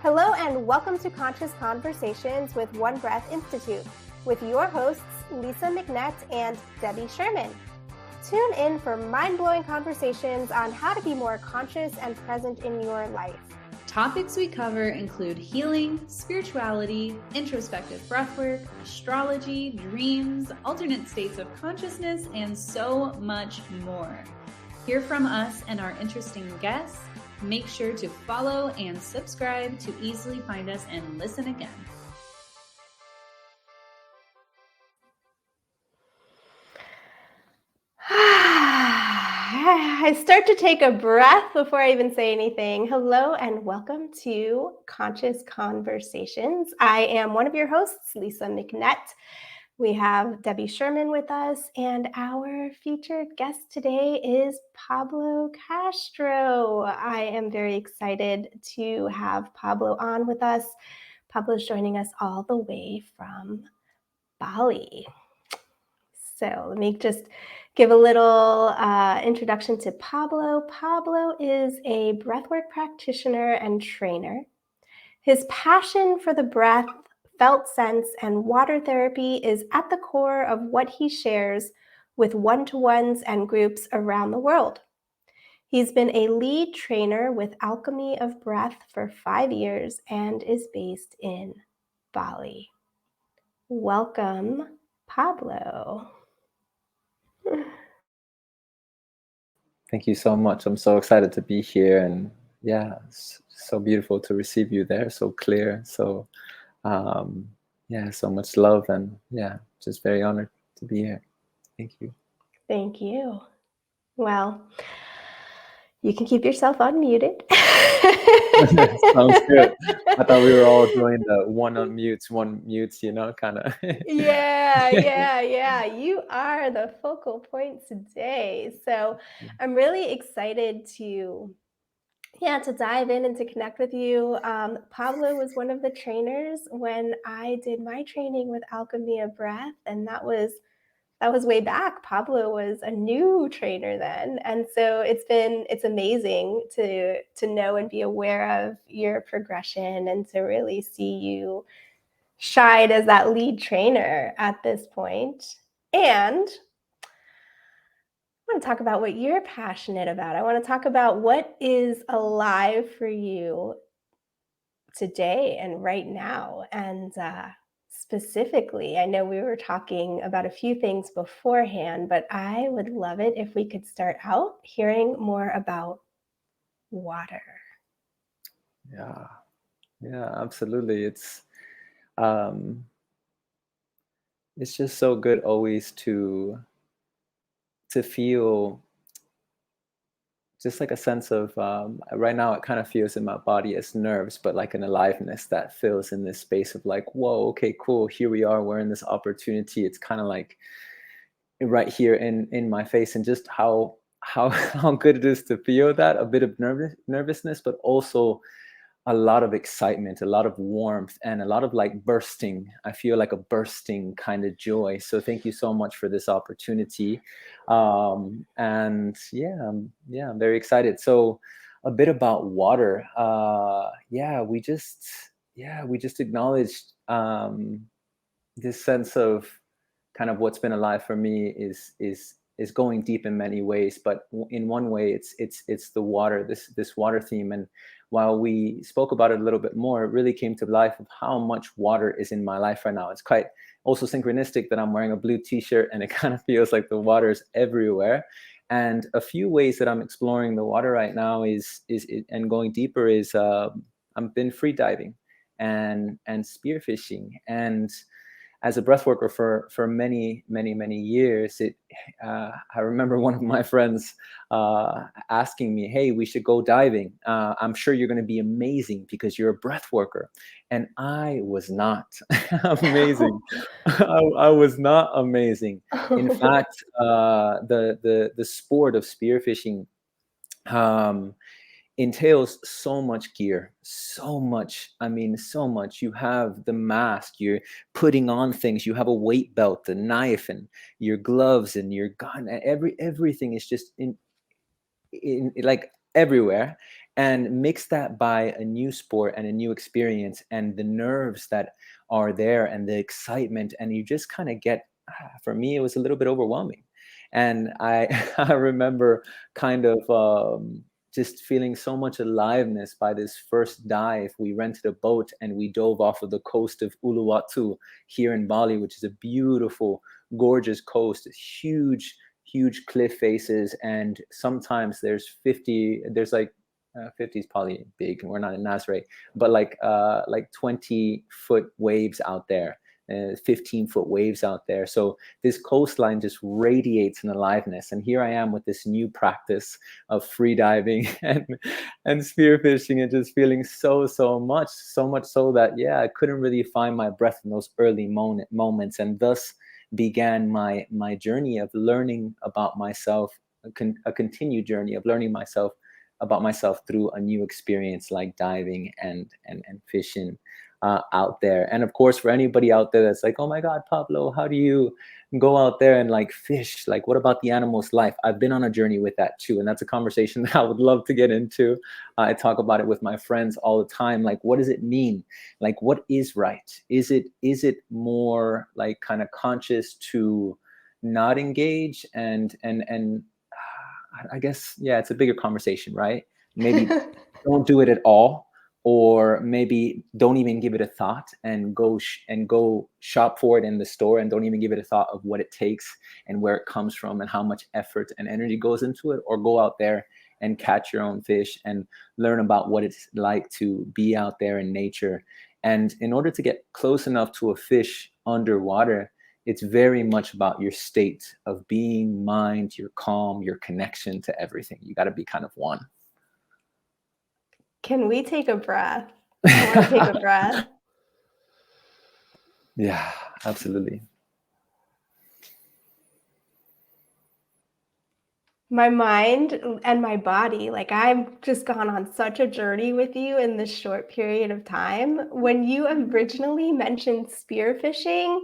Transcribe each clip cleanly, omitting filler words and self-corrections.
Hello and welcome to Conscious Conversations with One Breath Institute with your hosts Lisa McNett and Debbie Schirmann. Tune in for mind-blowing conversations on how to be more conscious and present in your life. Topics we cover include healing, spirituality, introspective breathwork, astrology, dreams, alternate states of consciousness, and so much more. Hear from us and our interesting guests. Make sure to follow and subscribe to easily find us and listen again. I start to take a breath before I even say anything. Hello and welcome to Conscious Conversations. I am one of your hosts, Lisa McNett. We have Debbie Schirmann with us, and our featured guest today is Pablo Castro. I am very excited to have Pablo on with us. Pablo's joining us all the way from Bali. So let me just give a little introduction to Pablo. Pablo is a breathwork practitioner and trainer. His passion for the breath, felt sense, and water therapy is at the core of what he shares with one-to-ones and groups around the world. He's been a lead trainer with Alchemy of Breath for 5 years and is based in Bali. Welcome, Pablo. Thank you so much. I'm so excited to be here, and yeah, it's so beautiful to receive you there, so clear. So so much love, and just very honored to be here. Thank you. Thank you. Well, you can keep yourself unmuted. Sounds good. I thought we were all doing the one unmutes, one mutes, kind of. Yeah. You are the focal point today. So I'm really excited to dive in and to connect with you. Pablo was one of the trainers when I did my training with Alchemy of Breath, and that was way back. Pablo was a new trainer then. And so it's amazing to know and be aware of your progression and to really see you shine as that lead trainer at this point. And I want to talk about what you're passionate about. I want to talk about what is alive for you today and right now. And specifically, I know we were talking about a few things beforehand, but I would love it if we could start out hearing more about water. Yeah, absolutely. It's just so good always to feel just like a sense of right now it kind of feels in my body as nerves, but like an aliveness that feels in this space of like, whoa, okay, cool, here we are, we're in this opportunity. It's kind of like right here in my face, and just how good it is to feel that, a bit of nervousness, but also a lot of excitement, a lot of warmth, and a lot of like bursting. I feel like a bursting kind of joy. So thank you so much for this opportunity. I'm very excited. So a bit about water. We just acknowledged this sense of kind of what's been alive for me is going deep in many ways, but in one way it's the water, this water theme. And while we spoke about it a little bit more, it really came to life of how much water is in my life right now. It's quite also synchronistic that I'm wearing a blue t-shirt, and it kind of feels like the water is everywhere. And a few ways that I'm exploring the water right now is and going deeper is I've been free diving and spearfishing. And as a breath worker for many years, I remember one of my friends asking me, hey, we should go diving. I'm sure you're going to be amazing because you're a breath worker. And I was not amazing. I was not amazing. In fact, the sport of spearfishing entails so much gear, so much. You have the mask, you're putting on things, you have a weight belt, the knife, and your gloves, and your gun. Everything is just in like everywhere. and mix that by a new sport and a new experience and the nerves that are there and the excitement, and you just kind of get, for me it was a little bit overwhelming. And I I remember kind of just feeling so much aliveness by this first dive. We rented a boat and we dove off of the coast of Uluwatu here in Bali, which is a beautiful, gorgeous coast, huge cliff faces. And sometimes there's 50, there's like 50 is probably big, and we're not in Nazare, but like 20-foot waves out there, 15-foot waves out there. So this coastline just radiates an aliveness. And here I am with this new practice of free diving and spearfishing, and just feeling so much so that, yeah, I couldn't really find my breath in those early moments. And thus began my journey of learning about myself, a continued journey of learning about myself through a new experience like diving and fishing out there. And of course, for anybody out there that's like, oh my God, Pablo, how do you go out there and like fish? Like, what about the animal's life? I've been on a journey with that too. And that's a conversation that I would love to get into. I talk about it with my friends all the time. Like, what does it mean? Like, what is right? Is it more like kind of conscious to not engage and I guess, yeah, it's a bigger conversation, right? Maybe don't do it at all, or maybe don't even give it a thought and go shop for it in the store and don't even give it a thought of what it takes and where it comes from and how much effort and energy goes into it, or go out there and catch your own fish and learn about what it's like to be out there in nature. And in order to get close enough to a fish underwater, it's very much about your state of being, mind, your calm, your connection to everything. You got to be kind of one. Can we take a breath? I want to take a breath. Yeah, absolutely. My mind and my body, like, I've just gone on such a journey with you in this short period of time. When you originally mentioned spearfishing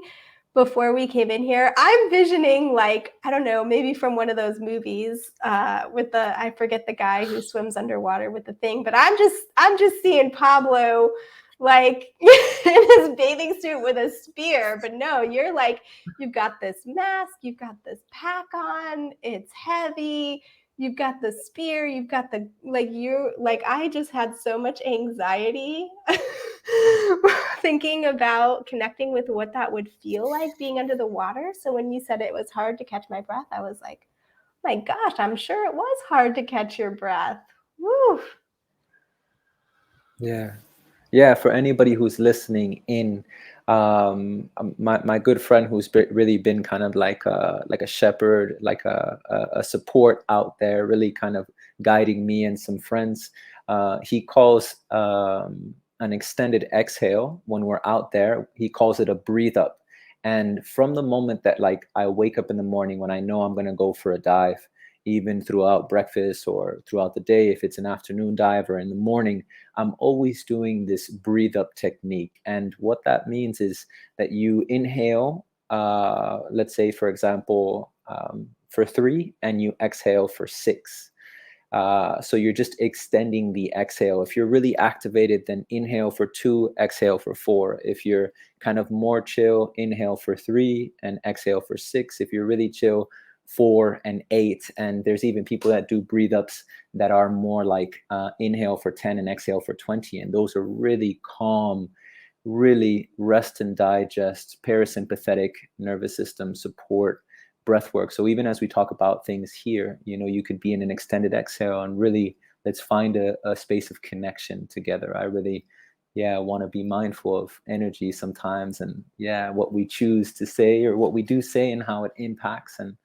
before we came in here, I'm visioning, like, I don't know, maybe from one of those movies with I forget the guy who swims underwater with the thing, but I'm just seeing Pablo like in his bathing suit with a spear. But no, you're like, you've got this mask, you've got this pack on, it's heavy, you've got the spear, you've got the, like, I just had so much anxiety thinking about connecting with what that would feel like being under the water. So when you said it was hard to catch my breath, I was like, oh my gosh, I'm sure it was hard to catch your breath. Woo. Yeah, for anybody who's listening in, my good friend who's really been kind of like a shepherd, like a support out there, really kind of guiding me and some friends. He calls an extended exhale when we're out there, he calls it a breathe up. And from the moment that, like, I wake up in the morning, when I know I'm going to go for a dive, even throughout breakfast or throughout the day, if it's an afternoon dive or in the morning, I'm always doing this breathe up technique. And what that means is that you inhale, let's say, for example, for 3, and you exhale for 6. So you're just extending the exhale. If you're really activated, then inhale for 2, exhale for 4. If you're kind of more chill, inhale for 3 and exhale for 6. If you're really chill, 4 and 8. And there's even people that do breathe ups that are more like inhale for 10 and exhale for 20. And those are really calm, really rest and digest, parasympathetic nervous system support breath work. So even as we talk about things here, you could be in an extended exhale and really let's find a space of connection together. I really, want to be mindful of energy sometimes, and what we choose to say or what we do say and how it impacts. And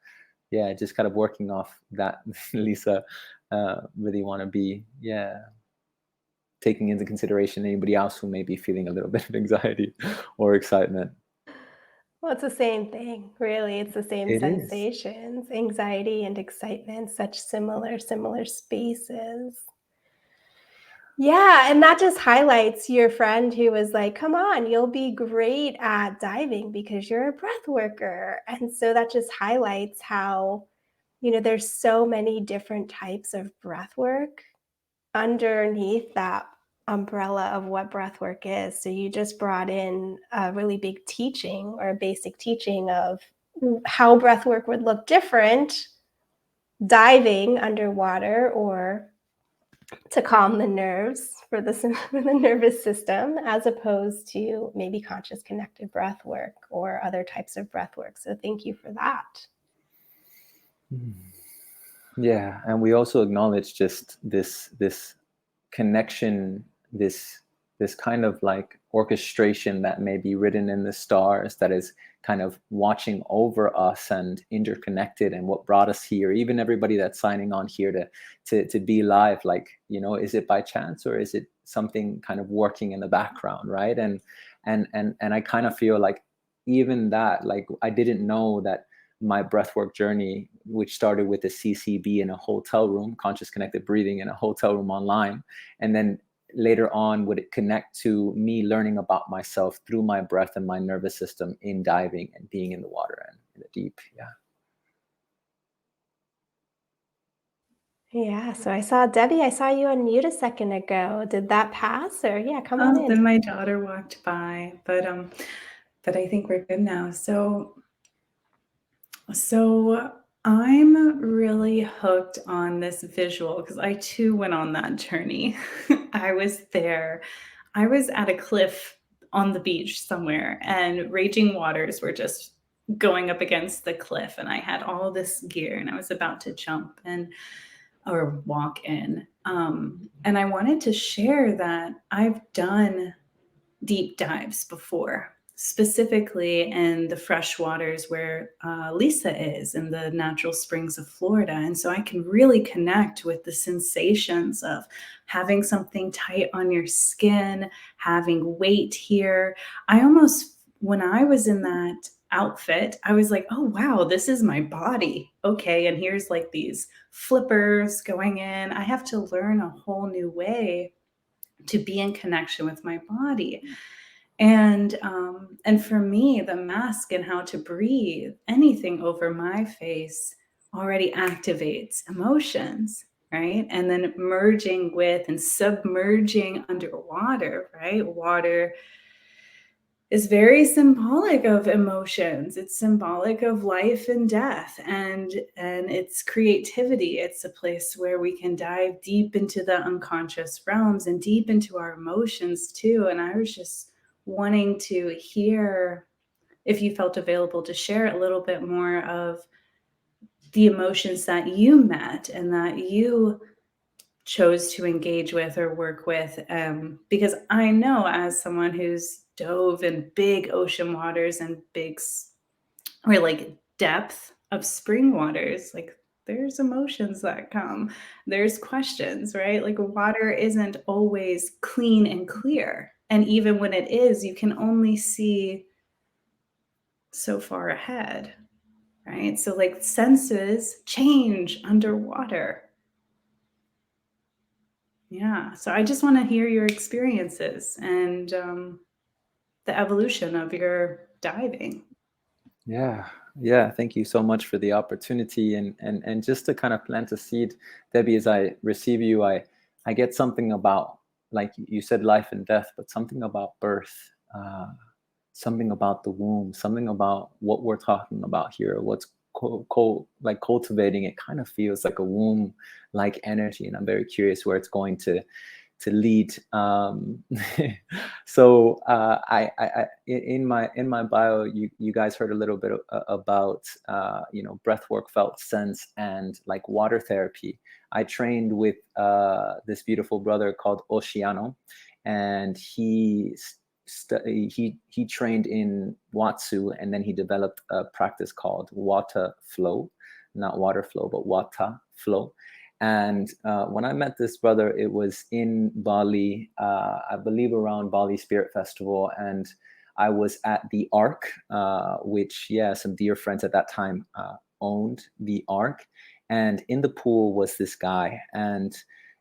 just kind of working off that, Lisa. Really want to be, taking into consideration anybody else who may be feeling a little bit of anxiety or excitement. Well, it's the same thing, really. It's the same It is. sensations, anxiety and excitement, such similar spaces. Yeah, and that just highlights your friend who was like, come on, you'll be great at diving because you're a breath worker. And so that just highlights how, there's so many different types of breath work underneath that umbrella of what breathwork is. So you just brought in a really big teaching or a basic teaching of how breathwork would look different diving underwater or to calm the nerves for the nervous system, as opposed to maybe conscious connected breath work or other types of breath work. So thank you for that. Yeah, and we also acknowledge just this connection, this kind of like orchestration that may be written in the stars, that is kind of watching over us and interconnected, and what brought us here. Even everybody that's signing on here to be live, like, you know, is it by chance or is it something kind of working in the background, right? And I kind of feel like even that, like, I didn't know that my breathwork journey, which started with a CCB in a hotel room, conscious connected breathing in a hotel room online, and then later on would it connect to me learning about myself through my breath and my nervous system in diving and being in the water and in the deep. Yeah, so I saw Debbie, I saw you unmute a second ago. Did that pass? Or yeah, come on Then in. my daughter walked by, but I think we're good now. So I'm really hooked on this visual because I too went on that journey. I was there. I was at a cliff on the beach somewhere, and raging waters were just going up against the cliff, and I had all this gear, and I was about to jump in or walk in. And I wanted to share that I've done deep dives before, specifically in the fresh waters where Lisa is, in the natural springs of Florida. And so I can really connect with the sensations of having something tight on your skin, having weight here. I almost, when I was in that outfit, I was like, oh, wow, this is my body. Okay. And here's like these flippers going in. I have to learn a whole new way to be in connection with my body. And for me, the mask and how to breathe, anything over my face already activates emotions, right? And then merging with and submerging underwater, right? Water is very symbolic of emotions. It's symbolic of life and death, and it's creativity. It's a place where we can dive deep into the unconscious realms and deep into our emotions too. And I was just wanting to hear if you felt available to share a little bit more of the emotions that you met and that you chose to engage with or work with, because I know, as someone who's dove in big ocean waters and big or like depth of spring waters, like there's emotions that come, there's questions, right? Like water isn't always clean and clear, and even when it is, you can only see so far ahead, right? So like senses change underwater. Yeah. So I just want to hear your experiences and the evolution of your diving. Yeah, thank you so much for the opportunity, and just to kind of plant a seed, Debbie, as I receive you, I get something about, like you said, life and death, but something about birth, something about the womb, something about what we're talking about here, what's like cultivating. It kind of feels like a womb like energy, and I'm very curious where it's going to lead. So I in my bio, you guys heard a little bit about breathwork, felt sense, and like water therapy. I trained with this beautiful brother called Oceano, and he trained in Watsu, and then he developed a practice called Wata Flow, not water flow, but Wata Flow. And when I met this brother, it was in Bali, I believe around Bali Spirit Festival. And I was at the Ark, which, some dear friends at that time owned the Ark. And in the pool was this guy. And,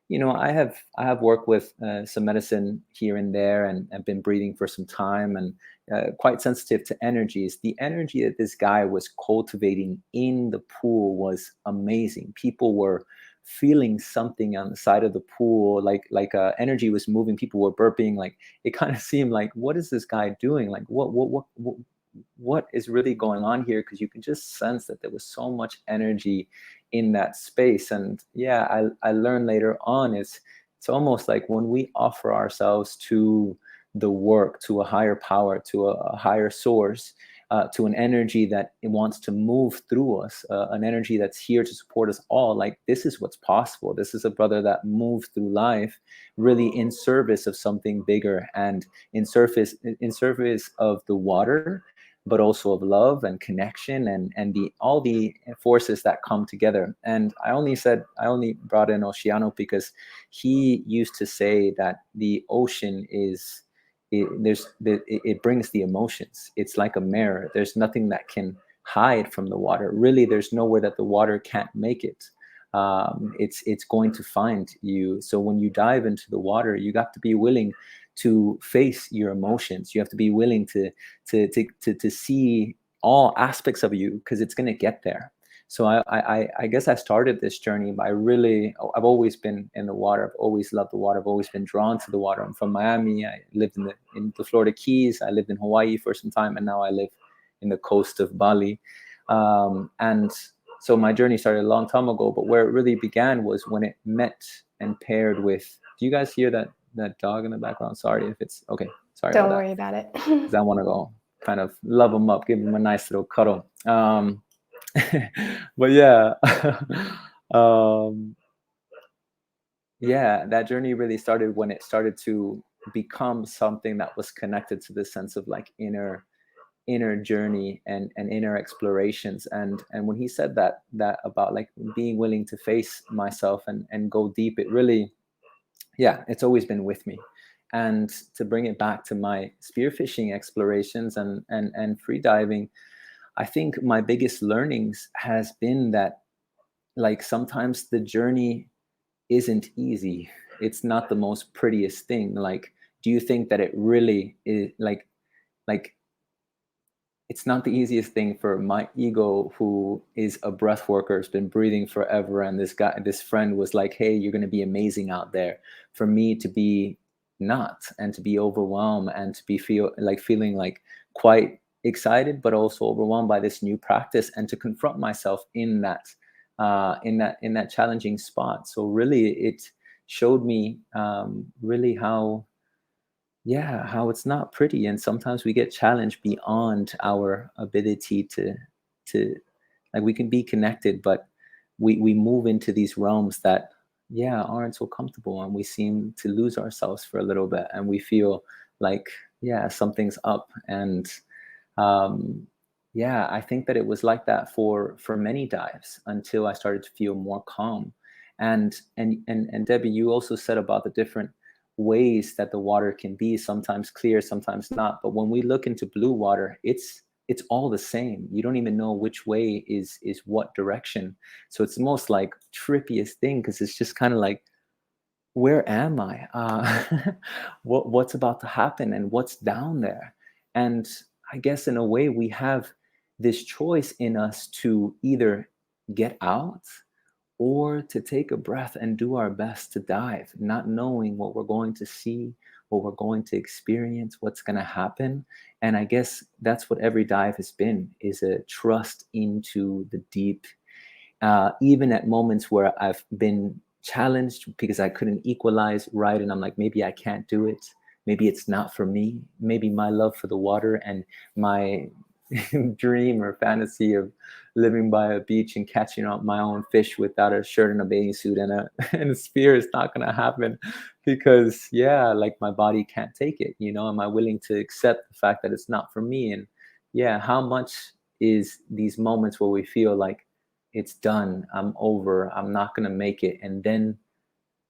I have worked with some medicine here and there, and I've been breathing for some time, and quite sensitive to energies. The energy that this guy was cultivating in the pool was amazing. People were feeling something on the side of the pool, like energy was moving, people were burping, like it kind of seemed like, what is this guy doing? Like what is really going on here? Because you can just sense that there was so much energy in that space. And yeah, I learned later on, it's almost like when we offer ourselves to the work, to a higher power, to a higher source, to an energy that it wants to move through us, an energy that's here to support us all. Like, this is what's possible. This is a brother that moved through life really in service of something bigger, and in service of the water, but also of love and connection, and the all the forces that come together. And I only brought in Oceano because he used to say that the ocean is, it brings the emotions. It's like a mirror. There's nothing that can hide from the water. Really, there's nowhere that the water can't make it. It's going to find you. So when you dive into the water, you got to be willing to face your emotions. You have to be willing to see all aspects of you, because it's going to get there. So I guess I started this journey by I've always been in the water. I've always loved the water. I've always been drawn to the water. I'm from Miami. I lived in the Florida Keys. I lived in Hawaii for some time, and now I live in the coast of Bali. And so my journey started a long time ago, but where it really began was when it met and paired with, do you guys hear that dog in the background? Sorry if it's okay. Sorry. Don't worry about it. Because I want to go kind of love them up, give them a nice little cuddle. But yeah, yeah, that journey really started when it started to become something that was connected to this sense of like inner journey and inner explorations. And when he said that about like being willing to face myself and go deep, it really, yeah, it's always been with me. And to bring it back to my spearfishing explorations and free diving, I think my biggest learnings has been that, like, sometimes the journey isn't easy. It's not the most prettiest thing. Like, do you think that it really is like it's not the easiest thing for my ego, who is a breath worker, has been breathing forever, and this friend was like, hey, you're going to be amazing out there, for me to be not, and to be overwhelmed, and to be feeling like quite excited but also overwhelmed by this new practice, and to confront myself in that challenging spot. So really it showed me really how it's not pretty, and sometimes we get challenged beyond our ability to like, we can be connected, but we move into these realms that aren't so comfortable, and we seem to lose ourselves for a little bit, and we feel like something's up. And I think that it was like that for many dives until I started to feel more calm. And Debbie, you also said about the different ways that the water can be, sometimes clear, sometimes not. But when we look into blue water, it's all the same. You don't even know which way is what direction. So it's the most like trippiest thing, because it's just kind of like, where am I? What's about to happen, and what's down there? And I guess in a way we have this choice in us to either get out or to take a breath and do our best to dive, not knowing what we're going to see, what we're going to experience, what's going to happen. And I guess that's what every dive has been, is a trust into the deep. Even at moments where I've been challenged because I couldn't equalize right, and I'm like, maybe I can't do it. Maybe it's not for me. Maybe my love for the water and my dream or fantasy of living by a beach and catching up my own fish without a shirt and a bathing suit and a spear is not going to happen, because like, my body can't take it. Am I willing to accept the fact that it's not for me? And how much is these moments where we feel like it's done, I'm over, I'm not going to make it, and then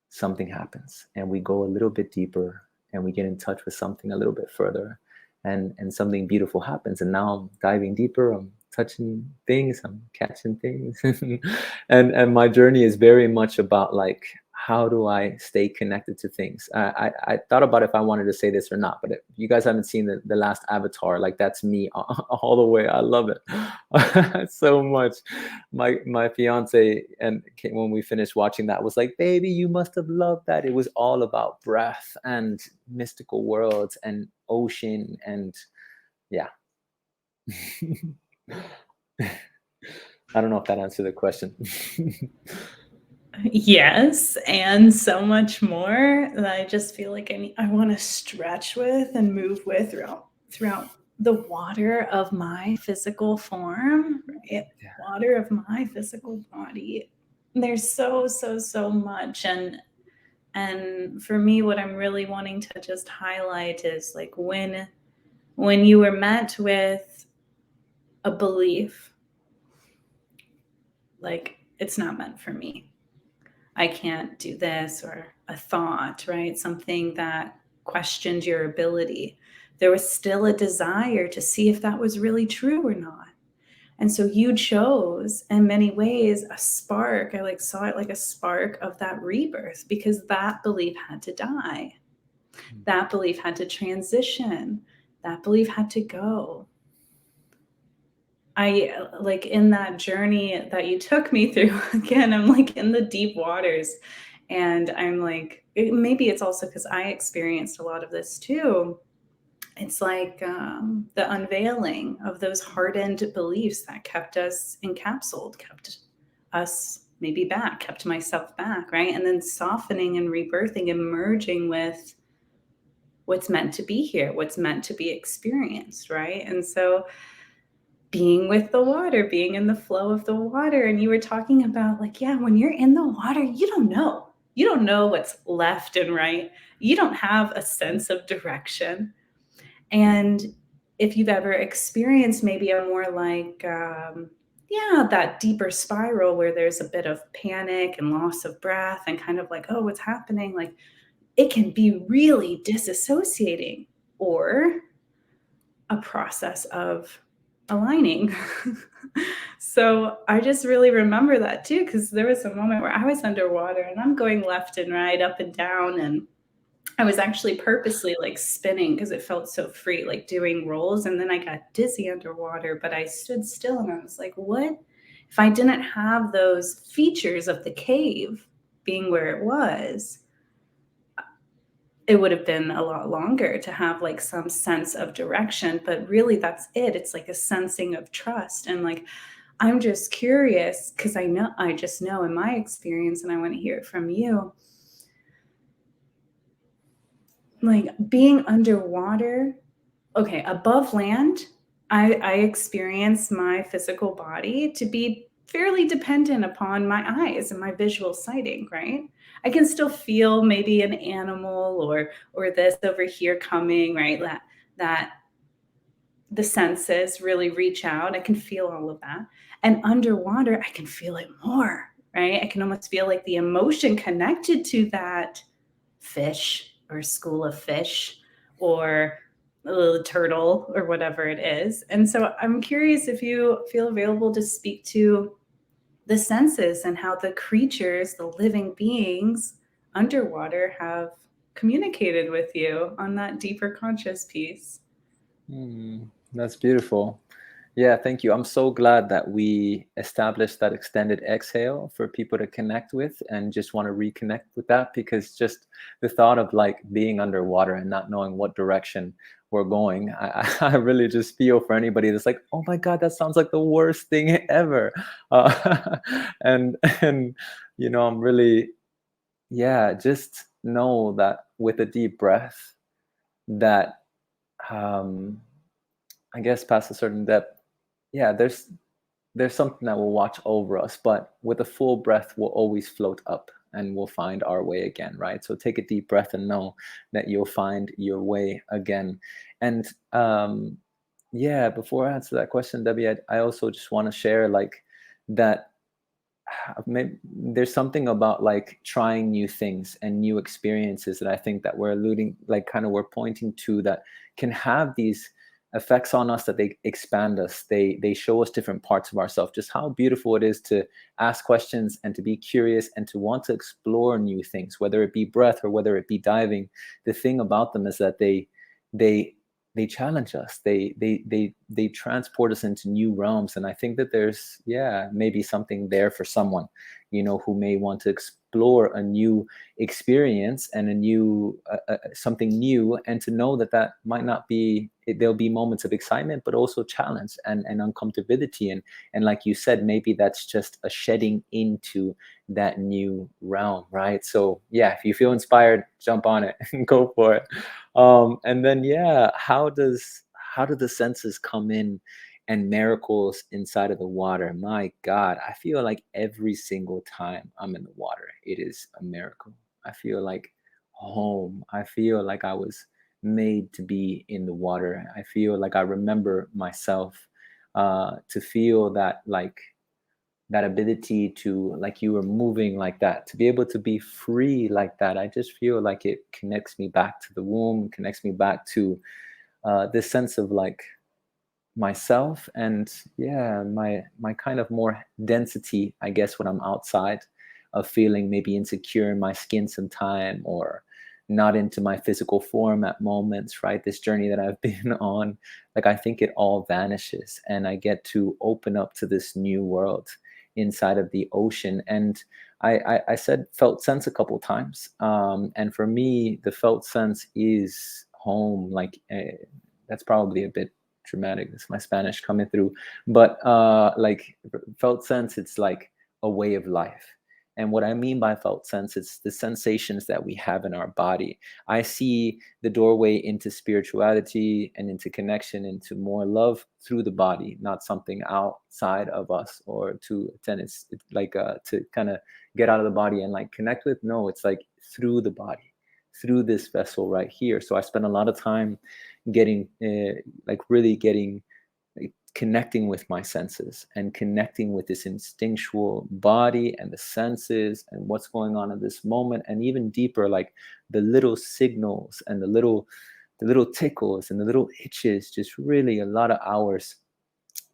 something happens and we go a little bit deeper and we get in touch with something a little bit further, and something beautiful happens, and now I'm diving deeper, I'm touching things, I'm catching things. and my journey is very much about like how do I stay connected to things? I thought about if I wanted to say this or not, but if you guys haven't seen the last Avatar, like that's me all the way. I love it so much. My fiance, and when we finished watching that, was like, baby, you must have loved that. It was all about breath and mystical worlds and ocean and yeah. I don't know if that answered the question. Yes, and so much more that I just feel like I want to stretch with and move with throughout the water of my physical form, right? Yeah. Water of my physical body. There's so much, and for me, what I'm really wanting to just highlight is like when you were met with a belief, like it's not meant for me. I can't do this, or a thought, right? Something that questioned your ability. There was still a desire to see if that was really true or not. And so you chose, in many ways, a spark. I like saw it like a spark of that rebirth, because that belief had to die. That belief had to transition. That belief had to go. I like in that journey that you took me through, again, I'm like in the deep waters, and I'm like, maybe it's also because I experienced a lot of this too. It's like the unveiling of those hardened beliefs that kept us encapsulated, kept us maybe back, kept myself back, right? And then softening and rebirthing and merging with what's meant to be here, what's meant to be experienced, right? And so being with the water, being in the flow of the water. And you were talking about like, yeah, when you're in the water, you don't know. You don't know what's left and right. You don't have a sense of direction. And if you've ever experienced maybe a more like, that deeper spiral where there's a bit of panic and loss of breath and kind of like, oh, what's happening? Like it can be really disassociating, or a process of aligning. So I just really remember that too, because there was a moment where I was underwater and I'm going left and right, up and down, and I was actually purposely like spinning because it felt so free, like doing rolls. And then I got dizzy underwater, but I stood still and I was like, what if I didn't have those features of the cave being where it was? It would have been a lot longer to have like some sense of direction, but really that's it. It's like a sensing of trust. And like, I'm just curious because I just know in my experience, and I want to hear it from you, like being underwater, okay, above land, I experience my physical body to be fairly dependent upon my eyes and my visual sighting, right? I can still feel maybe an animal or this over here coming, right? That the senses really reach out. I can feel all of that. And underwater, I can feel it more, right? I can almost feel like the emotion connected to that fish or school of fish or a little turtle or whatever it is. And so I'm curious if you feel available to speak to the senses and how the creatures, the living beings underwater have communicated with you on that deeper conscious piece. That's beautiful. Yeah, thank you. I'm so glad that we established that extended exhale for people to connect with and just want to reconnect with that, because just the thought of like being underwater and not knowing what direction we're going, I really just feel for anybody that's like, oh my God, that sounds like the worst thing ever. And I'm really, just know that with a deep breath that I guess past a certain depth, there's something that will watch over us, but with a full breath, we'll always float up and we'll find our way again, right? So take a deep breath and know that you'll find your way again. And before I answer that question, Debbie, I also just want to share like that there's something about like trying new things and new experiences that I think that we're alluding, like kind of we're pointing to, that can have these effects on us, that they expand us, they show us different parts of ourselves. Just how beautiful it is to ask questions and to be curious and to want to explore new things, whether it be breath or whether it be diving. The thing about them is that they they challenge us. They transport us into new realms. And I think that there's, yeah, maybe something there for someone, who may want to explore a new experience and a new something new, and to know that that might not be, there'll be moments of excitement but also challenge and uncomfortability, and like you said, maybe that's just a shedding into that new realm, right? So yeah, if you feel inspired, jump on it and go for it. And then, yeah, how do the senses come in, and miracles inside of the water? My God, I feel like every single time I'm in the water, it is a miracle. I feel like home. I feel like I was made to be in the water. I feel like I remember myself, to feel that, like, that ability to, like, you were moving like that, to be able to be free like that. I just feel like it connects me back to the womb, connects me back to this sense of, like, myself, and yeah, my kind of more density, I guess, when I'm outside, of feeling maybe insecure in my skin sometime, or not into my physical form at moments, right? This journey that I've been on, like, I think it all vanishes, and I get to open up to this new world inside of the ocean. And I said felt sense a couple times, and for me, the felt sense is home. Like, that's probably a bit dramatic. It's my Spanish coming through, but like, felt sense, it's like a way of life. And what I mean by felt sense, it's the sensations that we have in our body. I see the doorway into spirituality and into connection, into more love through the body, not something outside of us, or to attend. It's like to kind of get out of the body and, like, connect with. No, it's like through the body, through this vessel right here. So I spend a lot of time getting like, really getting, like, connecting with my senses, and connecting with this instinctual body and the senses and what's going on in this moment, and even deeper, like, the little signals and the little tickles and the little itches. Just really a lot of hours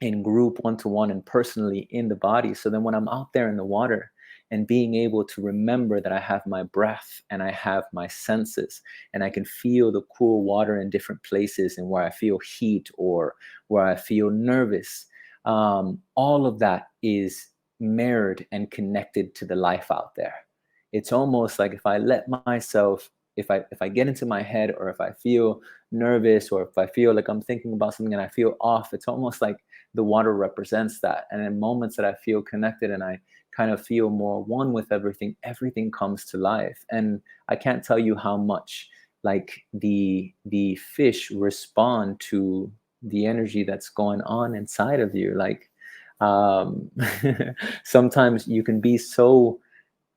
in group, one-to-one, and personally in the body. So then when I'm out there in the water, and being able to remember that I have my breath and I have my senses, and I can feel the cool water in different places, and where I feel heat or where I feel nervous, all of that is mirrored and connected to the life out there. It's almost like, if I let myself, if I get into my head, or if I feel nervous, or if I feel like I'm thinking about something and I feel off, it's almost like the water represents that. And in moments that I feel connected, and I kind of feel more one with everything, everything comes to life. And I can't tell you how much, like, the fish respond to the energy that's going on inside of you. Like, um sometimes you can be so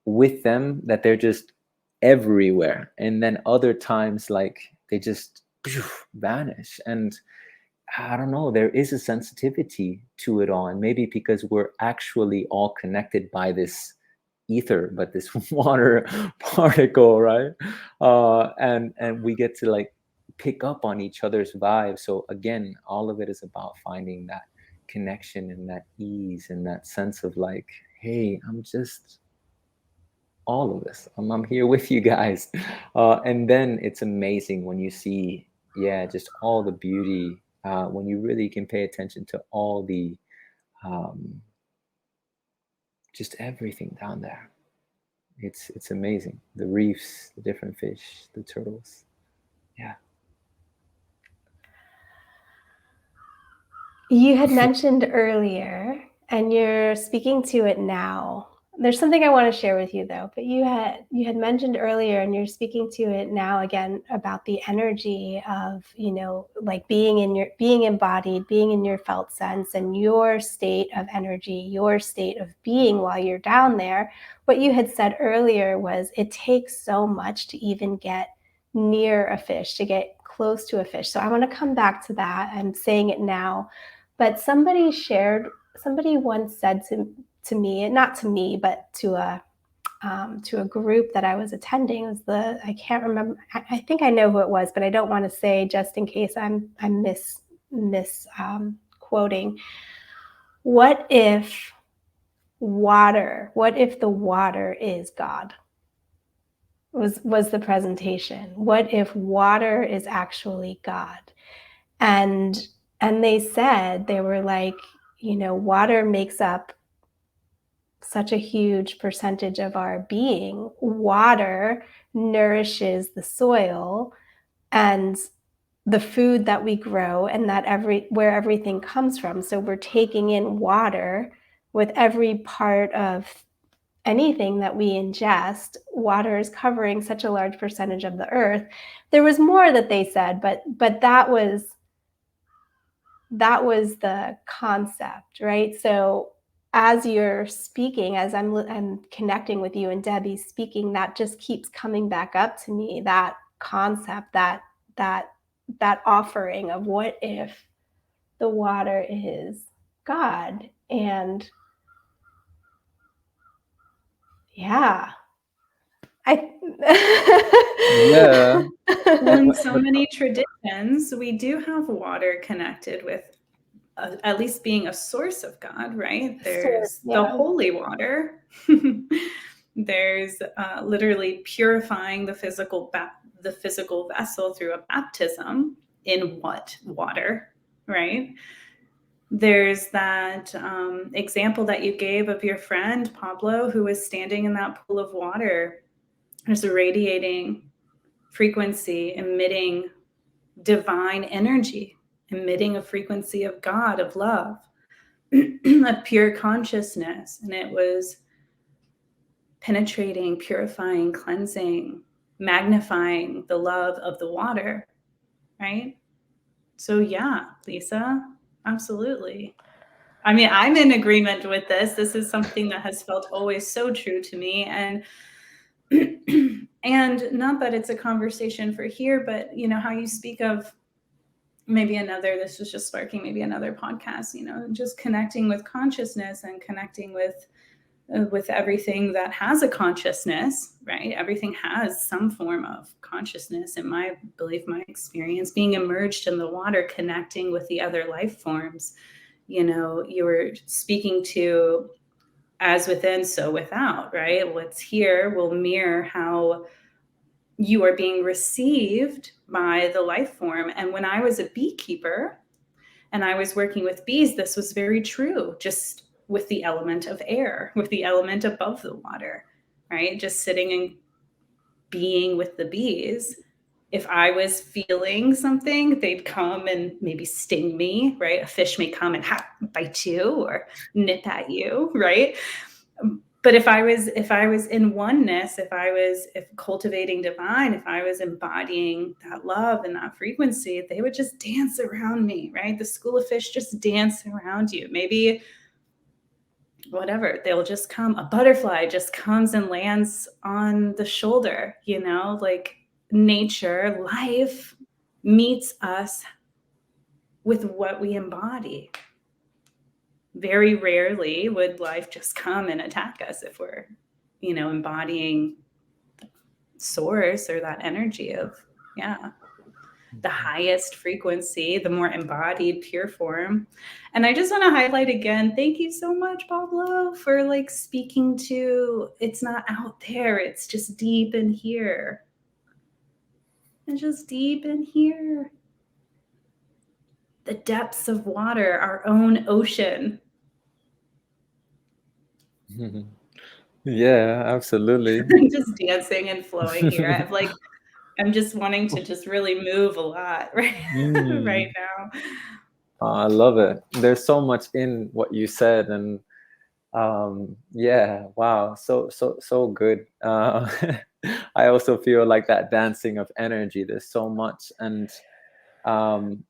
with them that they're just everywhere, and then other times, like, they just vanish. And I don't know, there is a sensitivity to it all. And maybe because we're actually all connected by this ether, but this water particle, right? And we get to, like, pick up on each other's vibes. So again, all of it is about finding that connection and that ease and that sense of, like, hey, I'm just all of this. I'm here with you guys. And then it's amazing when you see, yeah, just all the beauty, when you really can pay attention to all the, um, just everything down there. It's amazing. The reefs, the different fish, the turtles. Yeah. You had mentioned earlier, and you're speaking to it now. There's something I want to share with you, though, but you had mentioned earlier, and you're speaking to it now again, about the energy of, like, being embodied, being in your felt sense, and your state of energy, your state of being while you're down there. What you had said earlier was, it takes so much to even get near a fish, to get close to a fish. So I want to come back to that. I'm saying it now. But somebody once said to me, not to me, but to a group that I was attending. It was I can't remember. I think I know who it was, but I don't want to say, just in case I'm misquoting. What if the water is God? Was the presentation. What if water is actually God? And they said, they were like, water makes up such a huge percentage of our being. Water nourishes the soil and the food that we grow, and where everything comes from. So we're taking in water with every part of anything that we ingest. Water is covering such a large percentage of the earth. There was more that they said, but that was the concept, right? So as you're speaking, as I'm connecting with you and Debbie speaking, that just keeps coming back up to me, that concept, that offering of what if the water is God. And yeah, Yeah. Well, in so many traditions, we do have water connected with at least being a source of God, right? There's the holy water. There's literally purifying the physical vessel through a baptism in what? Water, right? There's that example that you gave of your friend Pablo, who was standing in that pool of water. There's a radiating frequency, emitting divine energy, emitting a frequency of God, of love, of pure consciousness. And it was penetrating, purifying, cleansing, magnifying the love of the water, right? So yeah, Lisa, absolutely. I mean, I'm in agreement with this. This is something that has felt always so true to me. And and not that it's a conversation for here, but how you speak of this was just sparking maybe another podcast, just connecting with consciousness and connecting with everything that has a consciousness, right? Everything has some form of consciousness, in my belief, my experience, being immersed in the water, connecting with the other life forms. You were speaking to as within, so without, right? What's here will mirror how you are being received by the life form. And when I was a beekeeper and I was working with bees, this was very true, just with the element of air, with the element above the water, right? Just sitting and being with the bees. If I was feeling something, they'd come and maybe sting me, right? A fish may come and bite you or nip at you, right? But if I was in oneness, if cultivating divine, if I was embodying that love and that frequency, they would just dance around me, right? The school of fish just dance around you. Maybe whatever, they'll just come. A butterfly just comes and lands on the shoulder, like nature, life meets us with what we embody. Very rarely would life just come and attack us if we're, embodying source or that energy of, the highest frequency, the more embodied pure form. And I just want to highlight again, thank you so much, Pablo, for speaking to, it's not out there, it's just deep in here. It's just deep in here. The depths of water, our own ocean. Yeah, absolutely. I'm just dancing and flowing here. I'm just wanting to just really move a lot right now. I love it. There's so much in what you said, and yeah, wow, so good. I also feel like that dancing of energy. There's so much, and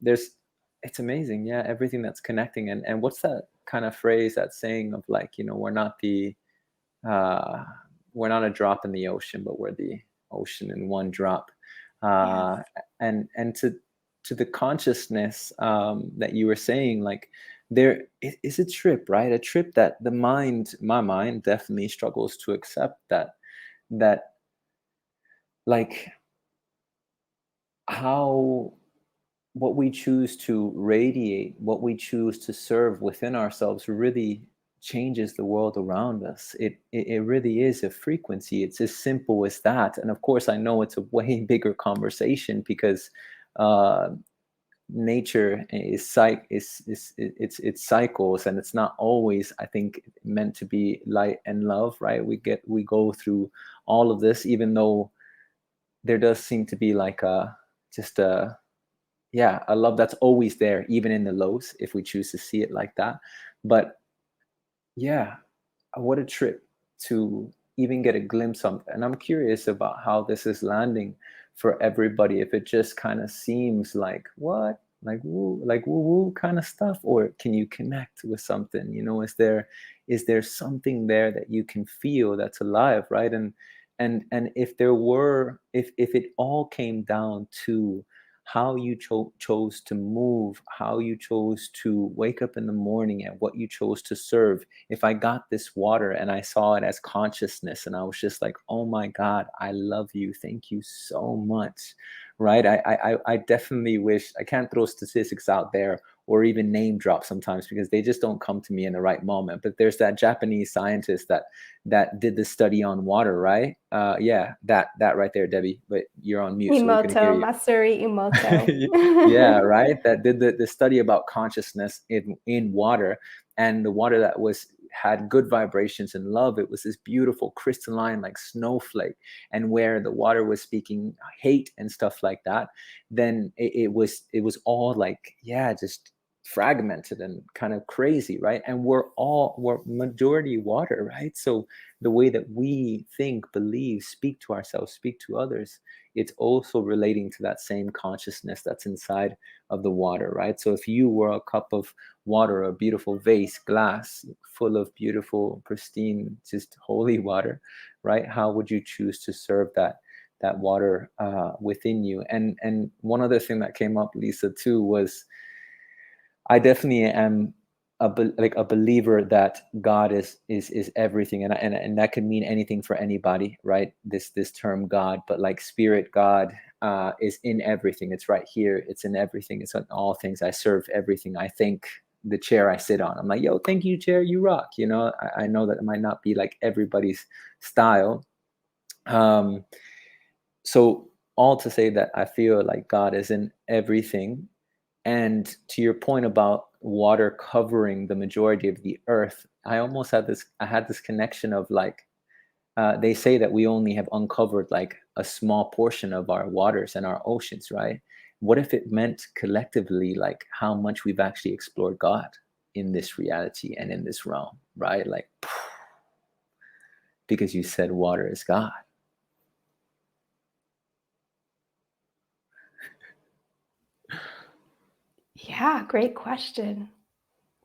it's amazing. Yeah, everything that's connecting, and what's that kind of phrase, that saying of we're not a drop in the ocean, but we're the ocean in one drop. And to the consciousness that you were saying, there is a trip, right? A trip that my mind definitely struggles to accept, that how what we choose to radiate, what we choose to serve within ourselves really changes the world around us. It really is a frequency. It's as simple as that. And of course, I know it's a way bigger conversation because uh, nature is it's cycles, and it's not always, I think, meant to be light and love, right? We go through all of this, even though there does seem to be like a just a yeah, a love that's always there, even in the lows, if we choose to see it like that. But yeah, what a trip to even get a glimpse of. And I'm curious about how this is landing for everybody. If it just kind of seems like what, like woo woo kind of stuff, or can you connect with something? You know, is there something there that you can feel that's alive, right? And if there were, if it all came down to how you chose to move, how you chose to wake up in the morning, and what you chose to serve. If I got this water and I saw it as consciousness, and I was just like, oh my God, I love you, thank you so much, right? I definitely wish, I can't throw statistics out there or even name drop sometimes because they just don't come to me in the right moment. But there's that Japanese scientist that did the study on water, right? Yeah, that right there, Debbie. But you're on mute, so we couldn't hear Emoto, you. Masuri Emoto. Yeah, right. That did the study about consciousness in water, and the water that was had good vibrations and love. It was this beautiful crystalline like snowflake, and where the water was speaking hate and stuff like that, then it was all like, yeah, just fragmented and kind of crazy, right? And we're majority water, right? So the way that we think, believe, speak to ourselves, speak to others, it's also relating to that same consciousness that's inside of the water, right? So if you were a cup of water, a beautiful vase, glass full of beautiful, pristine, just holy water, right? How would you choose to serve that water within you? And one other thing that came up, Lisa, too, was I definitely am like a believer that God is everything, and that can mean anything for anybody, right? This term God, but like spirit God is in everything. It's right here. It's in everything. It's in all things. I serve everything. I think the chair I sit on, I'm like, yo, thank you, chair. You rock. You know, I know that it might not be like everybody's style. So all to say that I feel like God is in everything. And to your point about water covering the majority of the earth, I almost had this connection of like, they say that we only have uncovered like a small portion of our waters and our oceans, right? What if it meant collectively, like how much we've actually explored God in this reality and in this realm, right? Like, because you said water is God. Yeah, great question.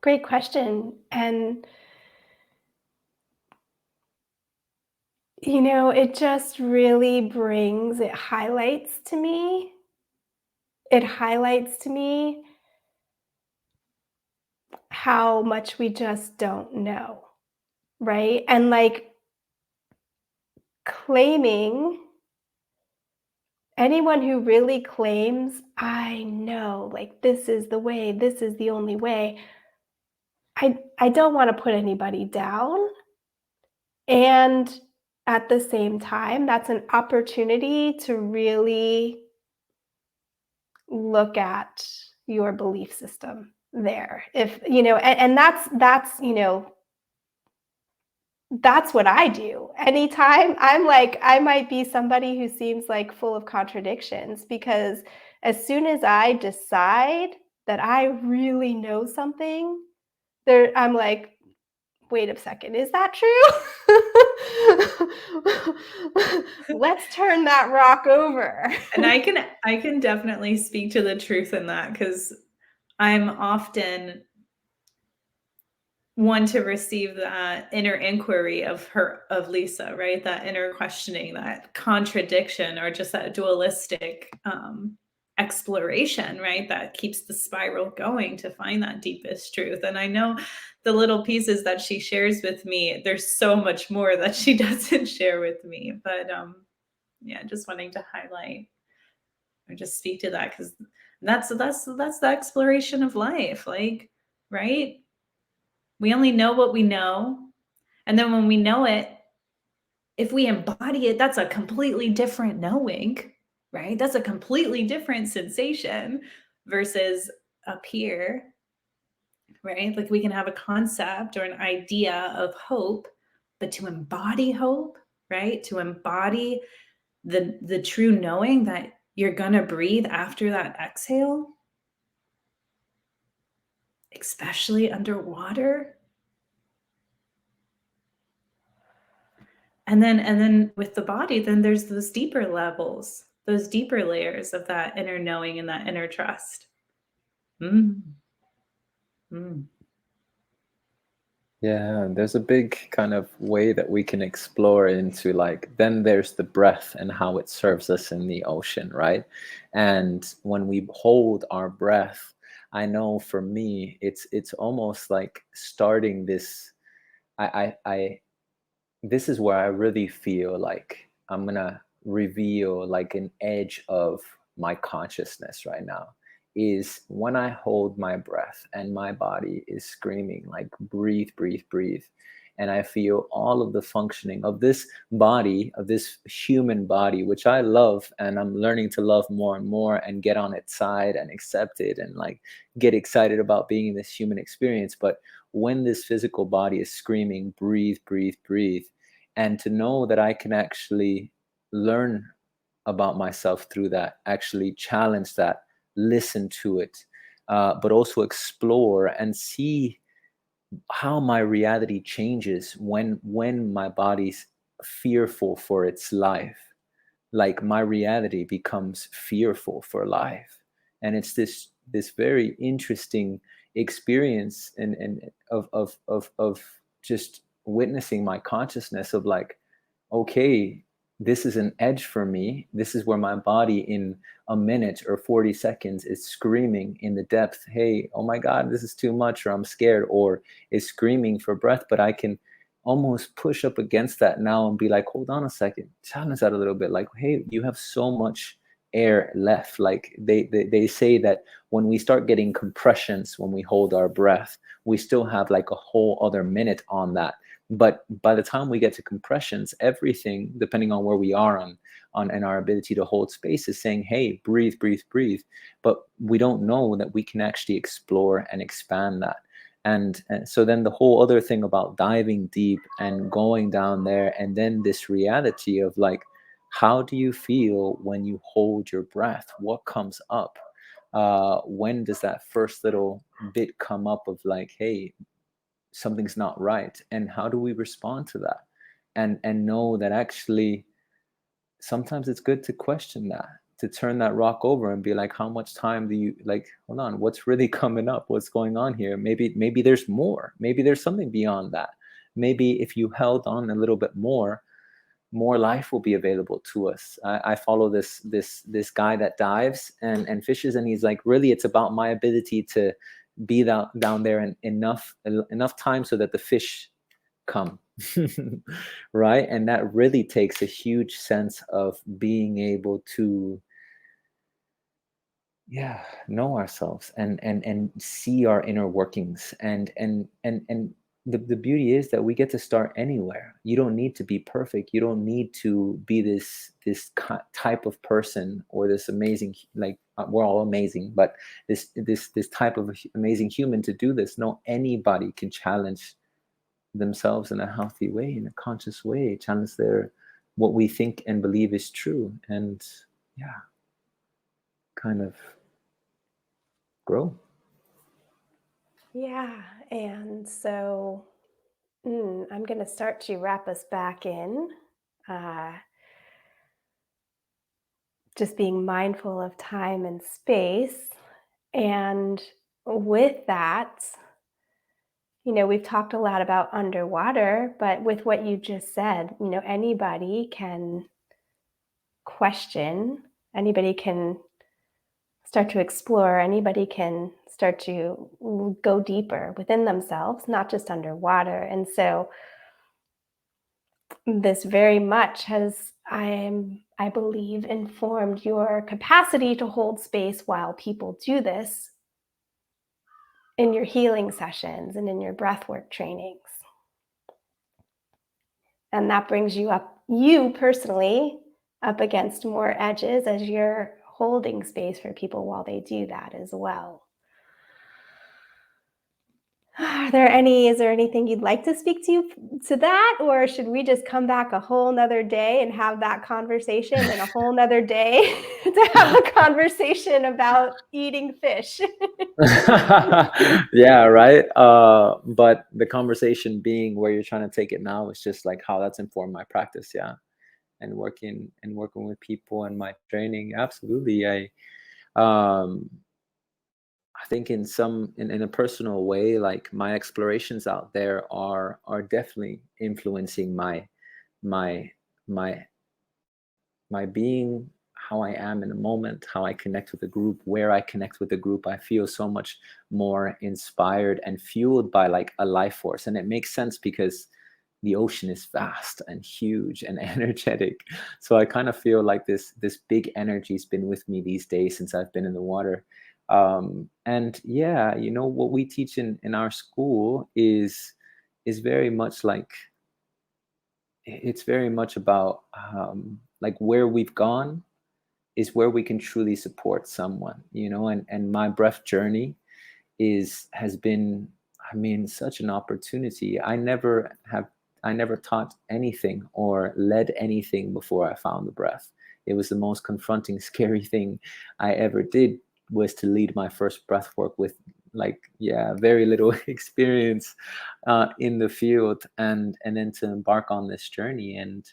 Great question. And, you know, it just really it highlights to me how much we just don't know, right? And like claiming, anyone who really claims, I know, like this is the way, this is the only way, I don't want to put anybody down. And at the same time, that's an opportunity to really look at your belief system there. If, you know, and that's, you know, that's what I do. Anytime I'm like, I might be somebody who seems like full of contradictions, because as soon as I decide that I really know something, I'm like, wait a second, is that true? Let's turn that rock over. And I can definitely speak to the truth in that, because I'm often one to receive that inner inquiry of Lisa, right? That inner questioning, that contradiction, or just that dualistic exploration, right? That keeps the spiral going to find that deepest truth. And I know the little pieces that she shares with me, there's so much more that she doesn't share with me. But yeah, just wanting to highlight or just speak to that, because That's the exploration of life, like, right? We only know what we know. And then when we know it, if we embody it, that's a completely different knowing, right? That's a completely different sensation versus up here, right? Like we can have a concept or an idea of hope, but to embody hope, right? To embody the true knowing that you're gonna breathe after that exhale, especially underwater. And then with the body, then there's those deeper levels, those deeper layers of that inner knowing and that inner trust. Mm. Mm. Yeah, there's a big kind of way that we can explore into, like, then there's the breath and how it serves us in the ocean, right? And when we hold our breath, I know for me, it's almost like starting this. I this is where I really feel like I'm gonna reveal like an edge of my consciousness right now, is when I hold my breath and my body is screaming like breathe, breathe, breathe. And I feel all of the functioning of this body, of this human body, which I love and I'm learning to love more and more and get on its side and accept it and like get excited about being in this human experience. But when this physical body is screaming breathe, breathe, breathe, and to know that I can actually learn about myself through that, actually challenge that, listen to it, but also explore and see how my reality changes when my body's fearful for its life. Like my reality becomes fearful for life, and it's this very interesting experience and of just witnessing my consciousness of like, okay, this is an edge for me. This is where my body in a minute or 40 seconds is screaming in the depth, hey, oh my God, this is too much, or I'm scared, or is screaming for breath. But I can almost push up against that now and be like, hold on a second, challenge that a little bit. Like, hey, you have so much air left. Like they say that when we start getting compressions, when we hold our breath, we still have like a whole other minute on that. But by the time we get to compressions, everything, depending on where we are on and our ability to hold space, is saying, hey, breathe, breathe, breathe. But we don't know that we can actually explore and expand that. And so then the whole other thing about diving deep and going down there, and then this reality of like, how do you feel when you hold your breath? What comes up? When does that first little bit come up of like, hey, something's not right, and how do we respond to that? And know that actually sometimes it's good to question that, to turn that rock over and be like, how much time do you, like, hold on, what's really coming up, what's going on here? Maybe there's more, maybe there's something beyond that. Maybe if you held on a little bit more life will be available to us. I follow this guy that dives and fishes, and he's like, really, it's about my ability to be down there in enough time so that the fish come. Right? And that really takes a huge sense of being able to, yeah, know ourselves and see our inner workings. And the beauty is that we get to start anywhere. You don't need to be perfect. You don't need to be this type of person or this amazing, like, we're all amazing, but this type of amazing human to do this. No, anybody can challenge themselves in a healthy way, in a conscious way, challenge their what we think and believe is true, and yeah, kind of grow. Yeah. And so I'm going to start to wrap us back in. Just being mindful of time and space. And with that, we've talked a lot about underwater, but with what you just said, anybody can question, anybody can start to explore, anybody can start to go deeper within themselves, not just underwater. And so this very much has I believe, informed your capacity to hold space while people do this in your healing sessions and in your breathwork trainings. And that brings you personally, up against more edges as you're holding space for people while they do that as well. Is there anything you'd like to speak to that? Or should we just come back a whole nother day and have that conversation, and a whole nother day to have a conversation about eating fish? Yeah, right. But the conversation being where you're trying to take it now is just like how that's informed my practice. Yeah. And working with people and my training. Absolutely. Um I think in a personal way, like my explorations out there are definitely influencing my my my being, how I am in the moment, how I connect with the group, where I connect with the group. I feel so much more inspired and fueled by like a life force. And it makes sense because the ocean is vast and huge and energetic. So I kind of feel like this big energy's been with me these days since I've been in the water. And yeah, what we teach in our school is very much like it's very much about like where we've gone is where we can truly support someone, and my breath journey has been, I mean, such an opportunity. I never taught anything or led anything before I found the breath. It was the most confronting, scary thing I ever did, was to lead my first breath work with, like, yeah, very little experience in the field, and then to embark on this journey. And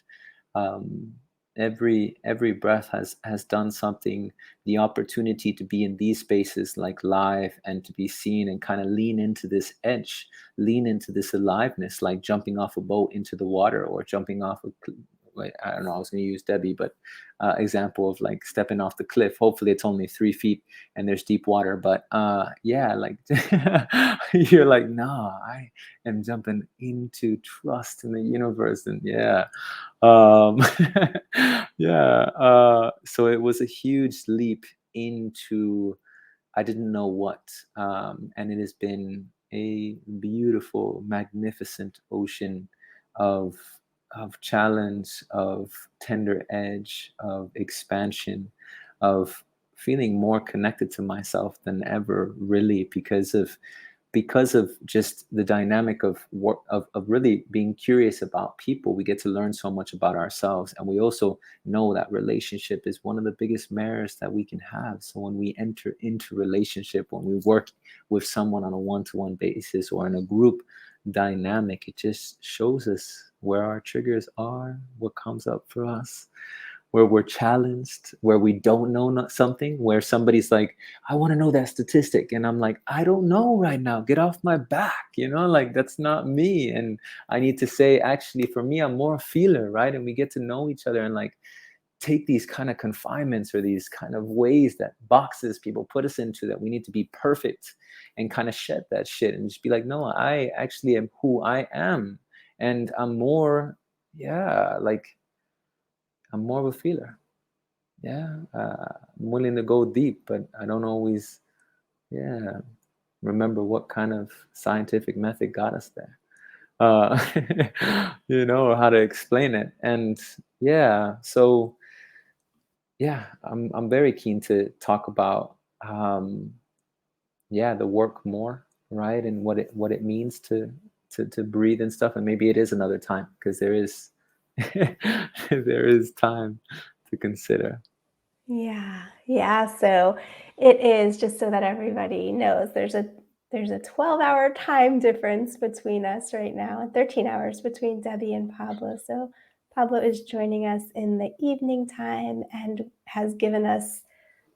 um, every breath has done something. The opportunity to be in these spaces like live and to be seen and kind of lean into this edge, lean into this aliveness, like jumping off a boat into the water, or jumping off like, I don't know, I was going to use Debbie, but example of like stepping off the cliff. Hopefully it's only 3 feet and there's deep water, but yeah, like you're like, nah, I am jumping into trust in the universe. And yeah, um yeah, so it was a huge leap into, I didn't know what, and it has been a beautiful, magnificent ocean of challenge, of tender edge, of expansion, of feeling more connected to myself than ever, really, because of just the dynamic of work, of really being curious about people. We get to learn so much about ourselves, and we also know that relationship is one of the biggest mirrors that we can have. So when we enter into relationship, when we work with someone on a one-to-one basis or in a group dynamic, it just shows us where our triggers are, what comes up for us, where we're challenged, where we don't know something, where somebody's like, I want to know that statistic. And I'm like, I don't know right now. Get off my back. Like, that's not me. And I need to say, actually, for me, I'm more a feeler, right? And we get to know each other and like take these kind of confinements or these kind of ways, that boxes people put us into, that we need to be perfect, and kind of shed that shit and just be like, no, I actually am who I am. And I'm more, yeah, like, I'm more of a feeler. Yeah, I'm willing to go deep, but I don't always, yeah, remember what kind of scientific method got us there, or how to explain it. And yeah, so yeah, I'm very keen to talk about, yeah, the work more, right, and what it means to breathe and stuff. And maybe it is another time, because there is there is time to consider. Yeah. So it is, just so that everybody knows, there's a 12-hour time difference between us right now, and 13 hours between Debbie and Pablo. So Pablo is joining us in the evening time and has given us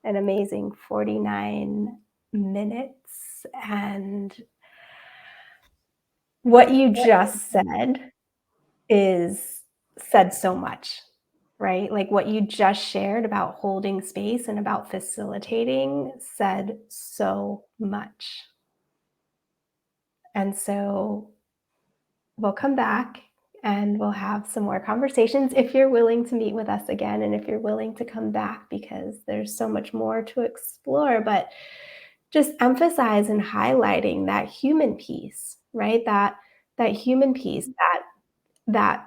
an amazing 49 minutes. And what you just said so much, right? Like what you just shared about holding space and about facilitating said so much. And so we'll come back and we'll have some more conversations if you're willing to meet with us again and if you're willing to come back, because there's so much more to explore. But just emphasize and highlighting that human piece, right? That human piece, that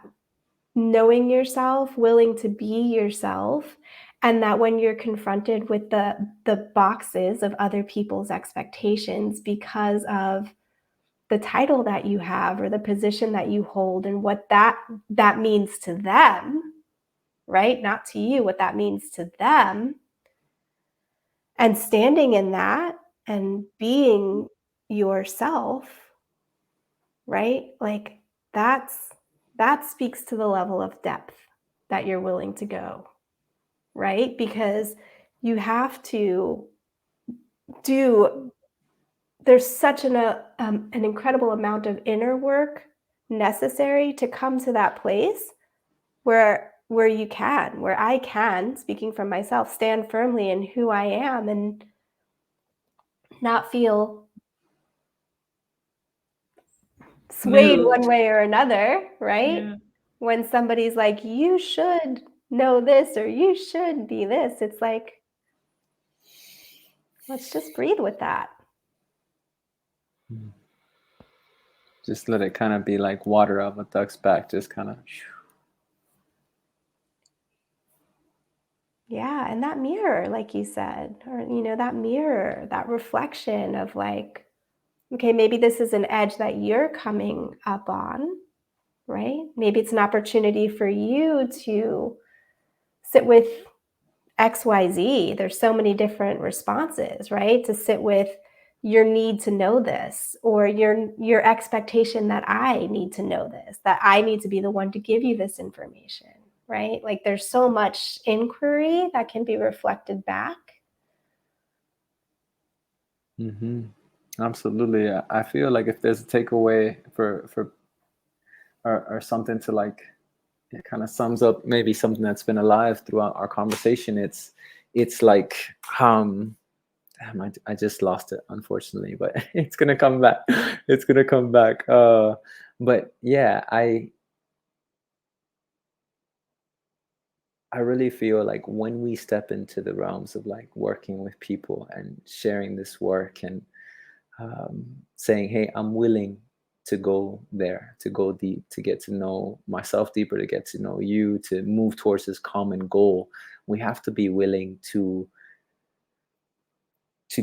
knowing yourself, willing to be yourself, and that when you're confronted with the boxes of other people's expectations because of the title that you have or the position that you hold and what that means to them, right? Not to you, what that means to them, and standing in that and being yourself, right? Like that speaks to the level of depth that you're willing to go, right? Because you have to do, there's such an incredible amount of inner work necessary to come to that place where I can, speaking from myself, stand firmly in who I am and not feel swayed Moved. one way or another, right? Yeah. When somebody's like, you should know this or you should be this, it's like, let's just breathe with that. Just let it kind of be like water off a duck's back, just kind of. Yeah, and that mirror, like you said, or that mirror, that reflection of like, okay, maybe this is an edge that you're coming up on, right? Maybe it's an opportunity for you to sit with XYZ. There's so many different responses, right? To sit with your need to know this, or your expectation that I need to know this, that I need to be the one to give you this information, right? Like there's so much inquiry that can be reflected back. Mm-hmm. Absolutely. I feel like if there's a takeaway for or something to like, it kind of sums up maybe something that's been alive throughout our conversation. It's like damn, I just lost it, unfortunately, but it's gonna come back. It's gonna come back. But yeah, I really feel like when we step into the realms of like working with people and sharing this work and saying, hey, I'm willing to go there, to go deep, to get to know myself deeper, to get to know you, to move towards this common goal, we have to be willing to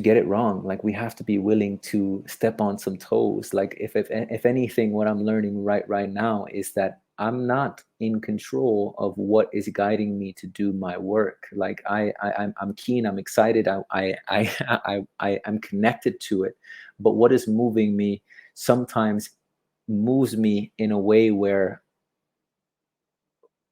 get it wrong. Like we have to be willing to step on some toes. Like if anything, what I'm learning right now is that I'm not in control of what is guiding me to do my work. Like I'm keen, I'm excited, I'm connected to it. But what is moving me sometimes moves me in a way where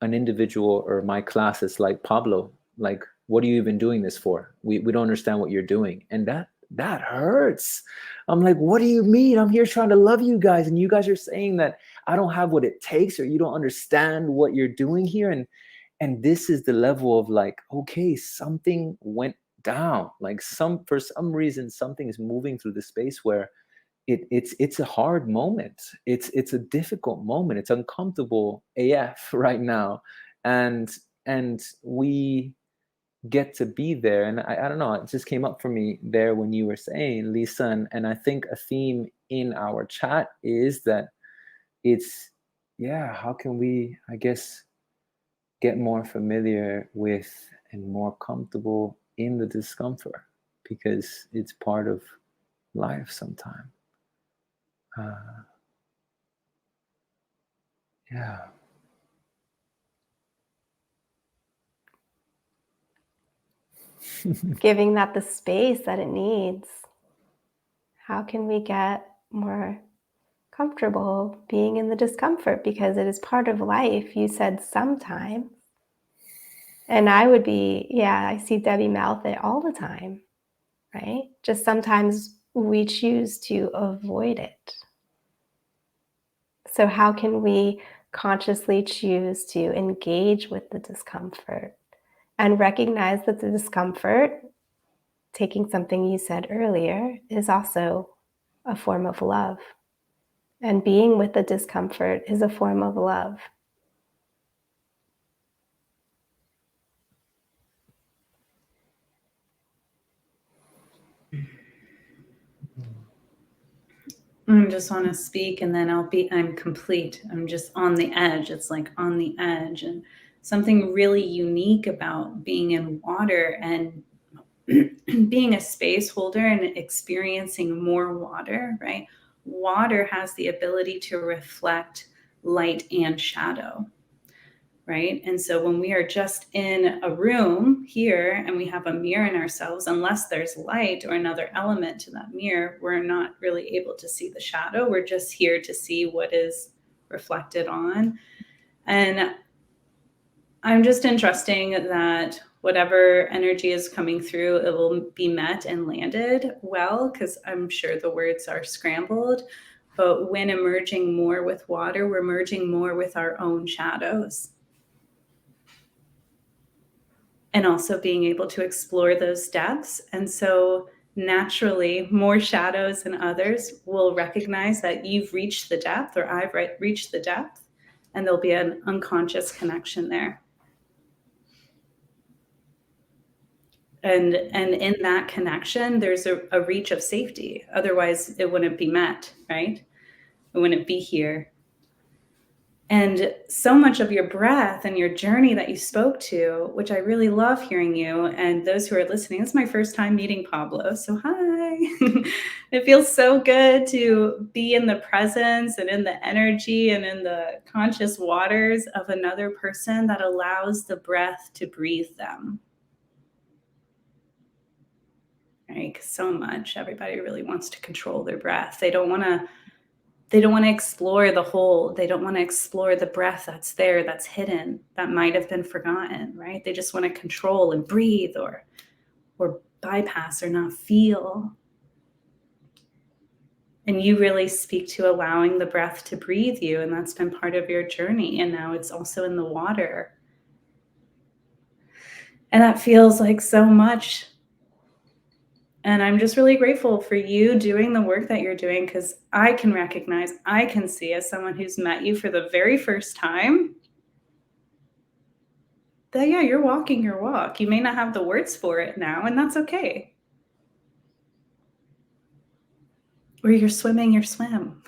an individual or my class is like, Pablo, like, what are you even doing this for? We don't understand what you're doing. And that hurts. I'm like, what do you mean? I'm here trying to love you guys. And you guys are saying that I don't have what it takes, or you don't understand what you're doing here. And this is the level of like, okay, something went down. Like for some reason, something is moving through the space where it's a hard moment. It's a difficult moment. It's uncomfortable AF right now. And we get to be there. And I don't know, it just came up for me there when you were saying, Lisa, and I think a theme in our chat is that it's, yeah, how can we, I guess, get more familiar with and more comfortable in the discomfort, because it's part of life sometimes. Yeah. Giving that the space that it needs. How can we get more comfortable being in the discomfort? Because it is part of life. You said sometimes. And I would be, yeah, I see Debbie mouth it all the time, right? Just sometimes we choose to avoid it. So how can we consciously choose to engage with the discomfort and recognize that the discomfort, taking something you said earlier, is also a form of love. And being with the discomfort is a form of love. I just want to speak and then I'm complete. I'm just on the edge. It's like on the edge. And something really unique about being in water and being a space holder and experiencing more water, right? Water has the ability to reflect light and shadow, right? And so when we are just in a room here and we have a mirror in ourselves, unless there's light or another element to that mirror, we're not really able to see the shadow. We're just here to see what is reflected on. And I'm just entrusting that whatever energy is coming through, it will be met and landed well, because I'm sure the words are scrambled. But when emerging more with water, we're merging more with our own shadows. And also being able to explore those depths. And so naturally, more shadows than others will recognize that you've reached the depth, or I've reached the depth, and there'll be an unconscious connection there. And in that connection, there's a reach of safety. Otherwise, it wouldn't be met, right? It wouldn't be here. And so much of your breath and your journey that you spoke to, which I really love hearing you, and those who are listening, it's my first time meeting Pablo, so hi. It feels so good to be in the presence and in the energy and in the conscious waters of another person that allows the breath to breathe them. Right? 'Cause so much, everybody really wants to control their breath. They don't want to explore the whole. They don't want to explore the breath that's there, that's hidden, that might have been forgotten, right? They just want to control and breathe or bypass or not feel. And you really speak to allowing the breath to breathe you, and that's been part of your journey. And now it's also in the water. And that feels like so much. And I'm just really grateful for you doing the work that you're doing, because I can recognize, I can see, as someone who's met you for the very first time, that, yeah, you're walking your walk. You may not have the words for it now, and that's okay. Or you're swimming your swim.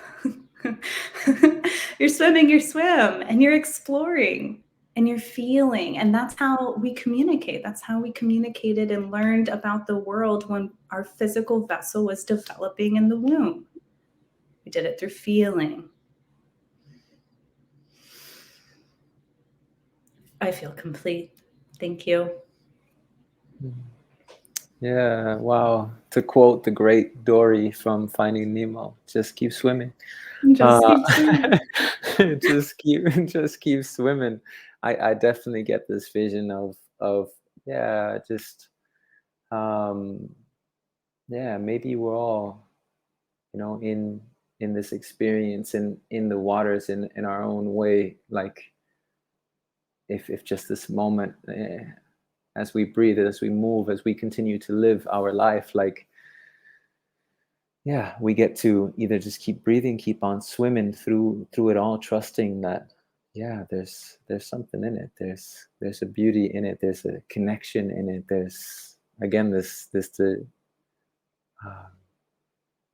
You're swimming your swim, and you're exploring. And you're feeling, and that's how we communicate. That's how we communicated and learned about the world when our physical vessel was developing in the womb. We did it through feeling. I feel complete. Thank you. Yeah, wow. To quote the great Dory from Finding Nemo, just keep swimming. Just keep swimming. just keep swimming. I definitely get this vision of yeah, just yeah, maybe we're all, in this experience in the waters in our own way, like if just this moment, as we breathe, as we move, as we continue to live our life, like, yeah, we get to either just keep breathing, keep on swimming through it all, trusting that, yeah, there's something in it. There's a beauty in it. There's a connection in it. There's, again,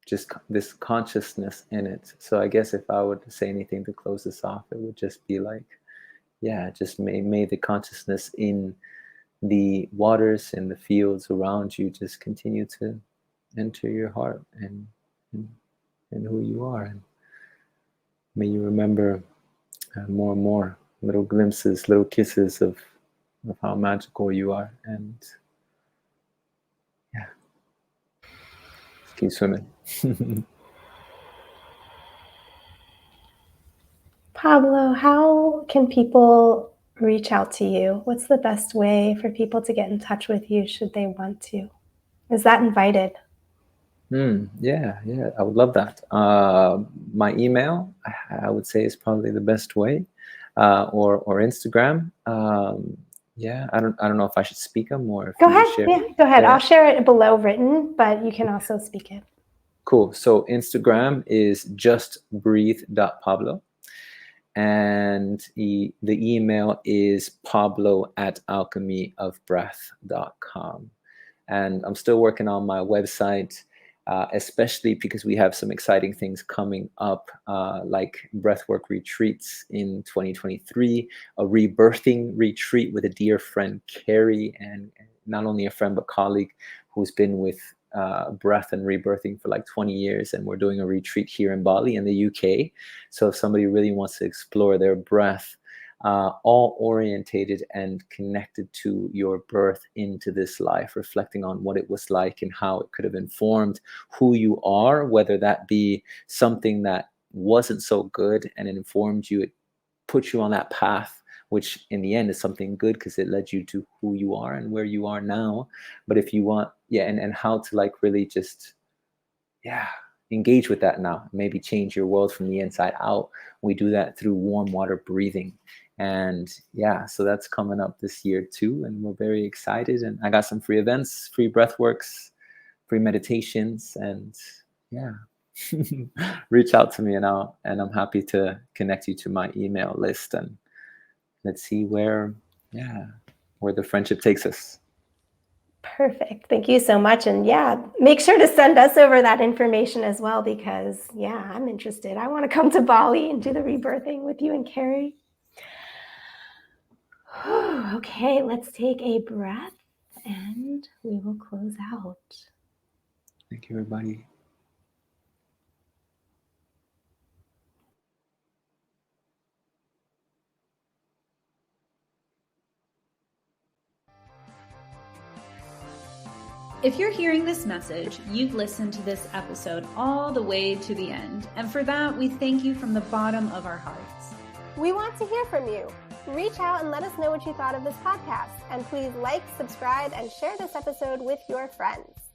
just this consciousness in it. So I guess if I would say anything to close this off, it would just be like, yeah, just may the consciousness in the waters and the fields around you just continue to enter your heart and who you are, and may you remember more and more little glimpses, little kisses of how magical you are, and yeah, just keep swimming. Pablo, how can people reach out to you? What's the best way for people to get in touch with you should they want to? Is that invited? Yeah, I would love that. My email, I would say, is probably the best way, or Instagram. Yeah, I don't know if I should speak them or if Go you ahead. share. Yeah, go ahead. Yeah. I'll share it below written, but you can also speak it. Cool. So Instagram is justbreathe.pablo. And the email is pablo@alchemyofbreath.com. And I'm still working on my website, especially because we have some exciting things coming up, like breathwork retreats in 2023, a rebirthing retreat with a dear friend, Carrie, and not only a friend, but colleague who's been with breath and rebirthing for like 20 years. And we're doing a retreat here in Bali in the UK. So if somebody really wants to explore their breath, all orientated and connected to your birth into this life, reflecting on what it was like and how it could have informed who you are, whether that be something that wasn't so good and it informed you, it put you on that path, which in the end is something good because it led you to who you are and where you are now. But if you want, and how to like really just, engage with that now, maybe change your world from the inside out. We do that through warm water breathing. And so that's coming up this year too. And we're very excited. And I got some free events, free breathworks, free meditations, and reach out to me and I'm happy to connect you to my email list, and let's see where the friendship takes us. Perfect. Thank you so much. And make sure to send us over that information as well, because I'm interested. I want to come to Bali and do the rebirthing with you and Carrie. Okay, let's take a breath and we will close out. Thank you, everybody. If you're hearing this message, you've listened to this episode all the way to the end. And for that, we thank you from the bottom of our hearts. We want to hear from you. Reach out and let us know what you thought of this podcast. And please like, subscribe, and share this episode with your friends.